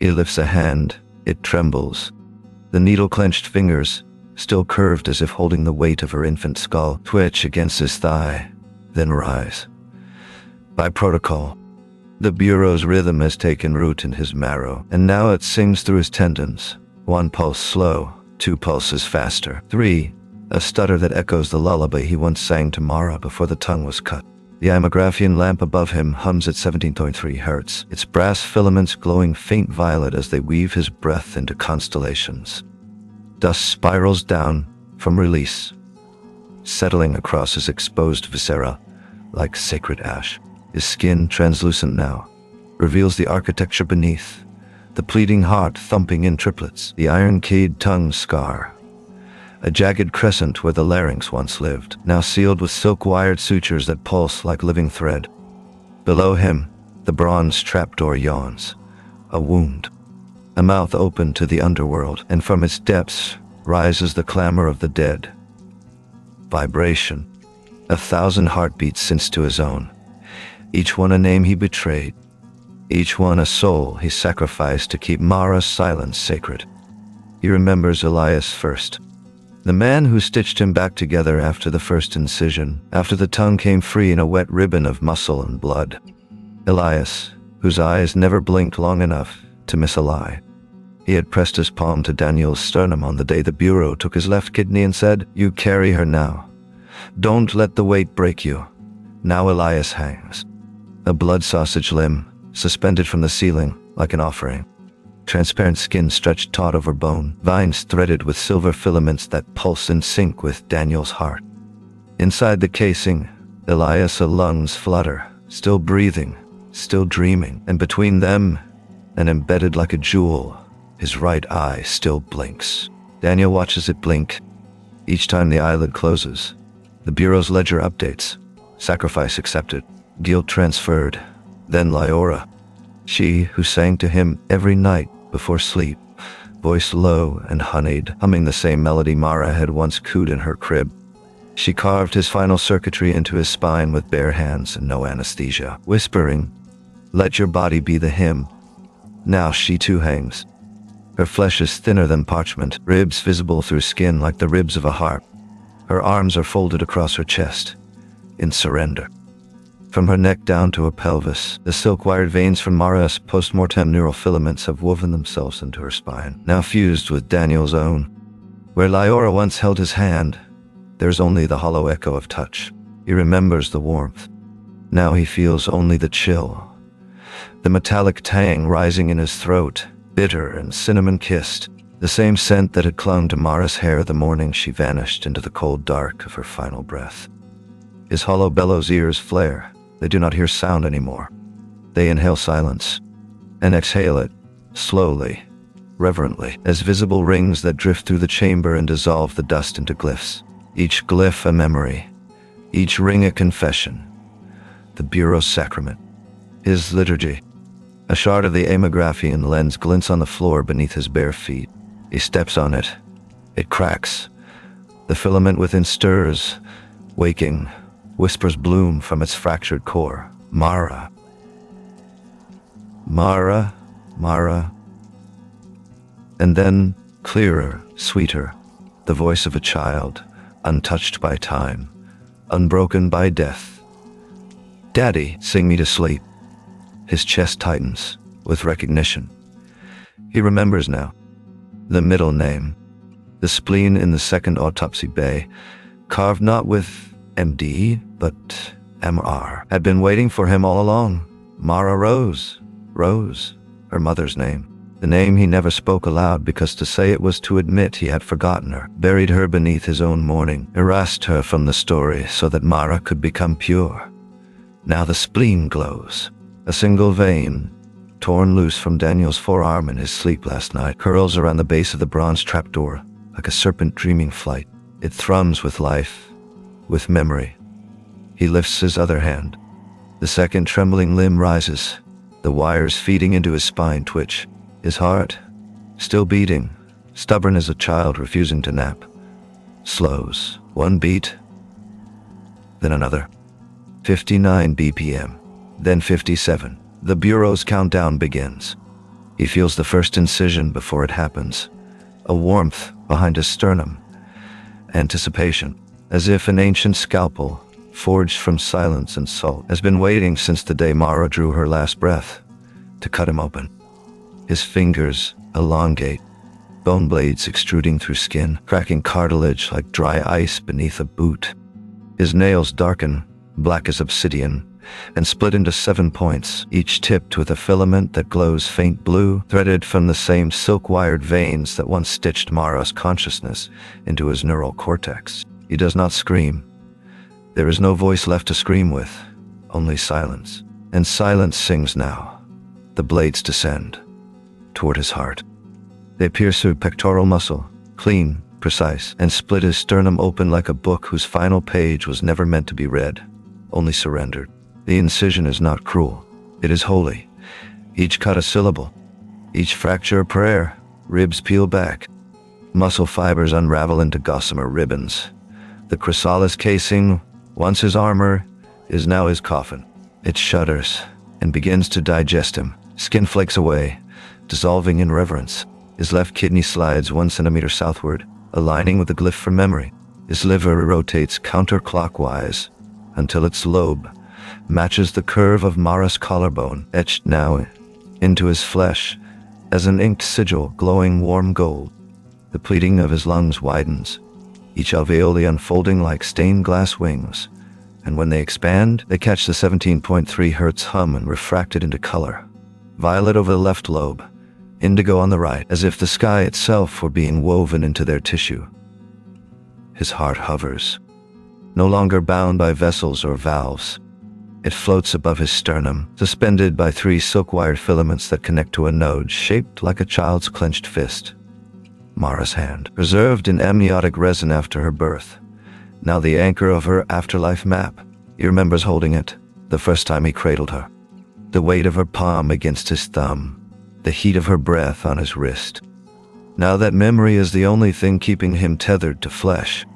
He lifts a hand. It trembles. The needle-clenched fingers, still curved as if holding the weight of her infant skull, twitch against his thigh, then rise. By protocol, the Bureau's rhythm has taken root in his marrow, and now it sings through his tendons. 1 pulse slow, 2 pulses faster, 3, a stutter that echoes the lullaby he once sang to Mara before the tongue was cut. The imographian lamp above him hums at 17.3 hertz, its brass filaments glowing faint violet as they weave his breath into constellations. Dust spirals down from release, settling across his exposed viscera like sacred ash. His skin, translucent now, reveals the architecture beneath, the pleading heart thumping in triplets, the iron-keyed tongue scar, a jagged crescent where the larynx once lived, now sealed with silk-wired sutures that pulse like living thread. Below him, the bronze trapdoor yawns, a wound, a mouth open to the underworld, and from its depths rises the clamor of the dead. Vibration, 1,000 heartbeats since to his own, each one a name he betrayed, each one a soul he sacrificed to keep Mara's silence sacred. He remembers Elias first, the man who stitched him back together after the first incision, after the tongue came free in a wet ribbon of muscle and blood. Elias, whose eyes never blinked long enough to miss a lie. He had pressed his palm to Daniel's sternum on the day the Bureau took his left kidney and said, "You carry her now. Don't let the weight break you." Now Elias hangs, a blood sausage limb, suspended from the ceiling like an offering. Transparent skin stretched taut over bone, vines threaded with silver filaments that pulse in sync with Daniel's heart. Inside the casing, Elias' lungs flutter, still breathing, still dreaming, and between them, and embedded like a jewel, his right eye still blinks. Daniel watches it blink. Each time the eyelid closes, the Bureau's ledger updates. Sacrifice accepted, guilt transferred. Then Lyora, she who sang to him every night before sleep, voice low and honeyed, humming the same melody Mara had once cooed in her crib. She carved his final circuitry into his spine with bare hands and no anesthesia, whispering, "Let your body be the hymn." Now she too hangs. Her flesh is thinner than parchment, ribs visible through skin like the ribs of a harp. Her arms are folded across her chest, in surrender. From her neck down to her pelvis, the silk-wired veins from Mara's post-mortem neural filaments have woven themselves into her spine, now fused with Daniel's own. Where Lyora once held his hand, there's only the hollow echo of touch. He remembers the warmth. Now he feels only the chill, the metallic tang rising in his throat, bitter and cinnamon-kissed, the same scent that had clung to Mara's hair the morning she vanished into the cold dark of her final breath. His hollow bellows ears flare. They do not hear sound anymore. They inhale silence, and exhale it, slowly, reverently, as visible rings that drift through the chamber and dissolve the dust into glyphs. Each glyph a memory, each ring a confession. The Bureau's sacrament, his liturgy. A shard of the amographian lens glints on the floor beneath his bare feet. He steps on it. It cracks. The filament within stirs, waking. Whispers bloom from its fractured core. Mara. Mara, Mara. And then, clearer, sweeter, the voice of a child, untouched by time, unbroken by death. "Daddy, sing me to sleep." His chest tightens with recognition. He remembers now. The middle name, the spleen in the second autopsy bay, carved not with MD, but MR, had been waiting for him all along. Mara Rose. Rose, her mother's name. The name he never spoke aloud because to say it was to admit he had forgotten her, buried her beneath his own mourning, erased her from the story so that Mara could become pure. Now the spleen glows. A single vein, torn loose from Daniel's forearm in his sleep last night, curls around the base of the bronze trapdoor like a serpent dreaming flight. It thrums with life, with memory. He lifts his other hand. The second trembling limb rises. The wires feeding into his spine twitch. His heart, still beating, stubborn as a child refusing to nap, slows. One beat, then another. 59 BPM, then 57. The Bureau's countdown begins. He feels the first incision before it happens, a warmth behind his sternum, anticipation, as if an ancient scalpel, forged from silence and salt, has been waiting since the day Mara drew her last breath to cut him open. His fingers elongate, bone blades extruding through skin, cracking cartilage like dry ice beneath a boot. His nails darken, black as obsidian, and split into 7 points, each tipped with a filament that glows faint blue, threaded from the same silk-wired veins that once stitched Mara's consciousness into his neural cortex. He does not scream. There is no voice left to scream with, only silence. And silence sings now. The blades descend toward his heart. They pierce through pectoral muscle, clean, precise, and split his sternum open like a book whose final page was never meant to be read, only surrendered. The incision is not cruel. It is holy. Each cut a syllable, each fracture a prayer. Ribs peel back. Muscle fibers unravel into gossamer ribbons. The chrysalis casing, once his armor, is now his coffin. It shudders and begins to digest him. Skin flakes away, dissolving in reverence. His left kidney slides 1 centimeter southward, aligning with the glyph for memory. His liver rotates counterclockwise until its lobe matches the curve of Mara's collarbone, etched now into his flesh as an inked sigil glowing warm gold. The pleating of his lungs widens, each alveoli unfolding like stained glass wings, and when they expand, they catch the 17.3 hertz hum and refract it into color. Violet over the left lobe, indigo on the right, as if the sky itself were being woven into their tissue. His heart hovers, no longer bound by vessels or valves. It floats above his sternum, suspended by 3 silk-wired filaments that connect to a node shaped like a child's clenched fist. Mara's hand, preserved in amniotic resin after her birth, now the anchor of her afterlife map. He remembers holding it, the first time he cradled her. The weight of her palm against his thumb, the heat of her breath on his wrist. Now that memory is the only thing keeping him tethered to flesh.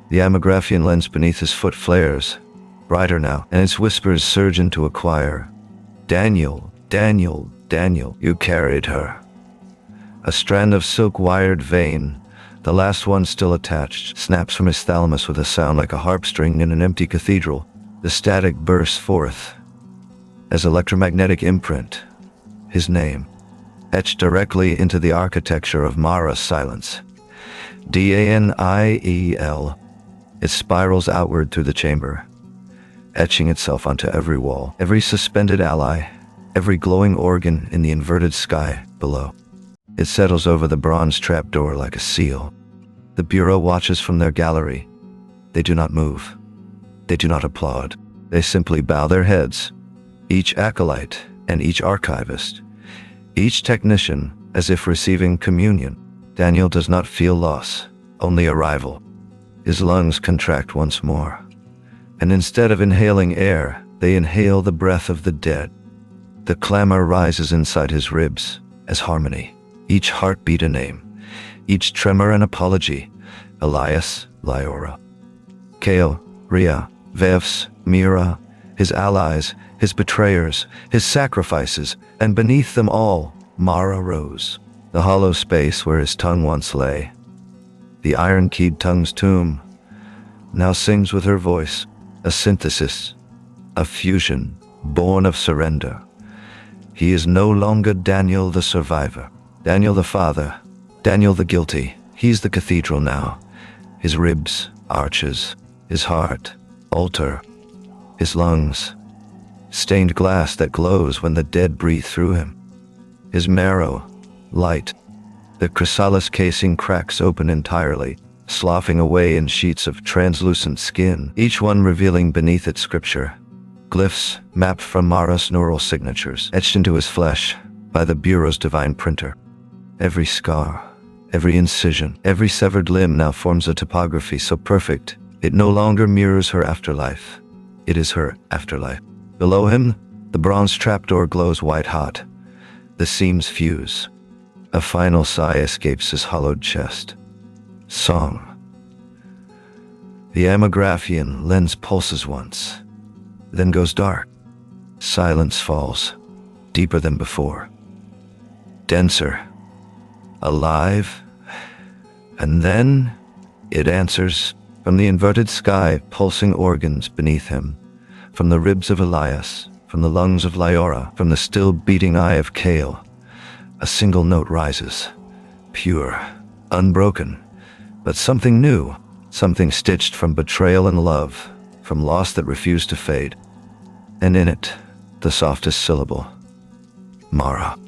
The amographian lens beneath his foot flares, brighter now, and its whispers surge into a choir. Daniel, Daniel, Daniel, you carried her. A strand of silk-wired vein, the last one still attached, snaps from his thalamus with a sound like a harp string in an empty cathedral. The static bursts forth as electromagnetic imprint, his name, etched directly into the architecture of Mara's silence. Daniel. It spirals outward through the chamber, etching itself onto every wall, every suspended ally, every glowing organ in the inverted sky below. It settles over the bronze trapdoor like a seal. The bureau watches from their gallery. They do not move. They do not applaud. They simply bow their heads, each acolyte and each archivist, each technician as if receiving communion. Daniel does not feel loss, only arrival. His lungs contract once more, and instead of inhaling air, they inhale the breath of the dead. The clamor rises inside his ribs as harmony, each heartbeat a name, each tremor an apology. Elias, Lyora, Kale, Rhea, Vevs, Mira, his allies, his betrayers, his sacrifices, and beneath them all, Mara rose. The hollow space where his tongue once lay, the iron-keyed tongue's tomb, now sings with her voice, a synthesis, a fusion, born of surrender. He is no longer Daniel the survivor, Daniel the father, Daniel the guilty. He's the cathedral now. His ribs, arches, his heart, altar, his lungs, stained glass that glows when the dead breathe through him. His marrow, light. The chrysalis casing cracks open entirely, sloughing away in sheets of translucent skin, each one revealing beneath it scripture. Glyphs mapped from Mara's neural signatures, etched into his flesh by the Bureau's divine printer. Every scar, every incision, every severed limb now forms a topography so perfect, it no longer mirrors her afterlife. It is her afterlife. Below him, the bronze trapdoor glows white-hot. The seams fuse. A final sigh escapes his hollowed chest. Song. The amographian lens pulses once, then goes dark. Silence falls, deeper than before. denser, alive, and then it answers from the inverted sky, pulsing organs beneath him, from the ribs of Elias, from the lungs of Lyora, from the still beating eye of Kale. A single note rises, pure, unbroken, but something new, something stitched from betrayal and love, from loss that refused to fade. And in it, the softest syllable, Mara.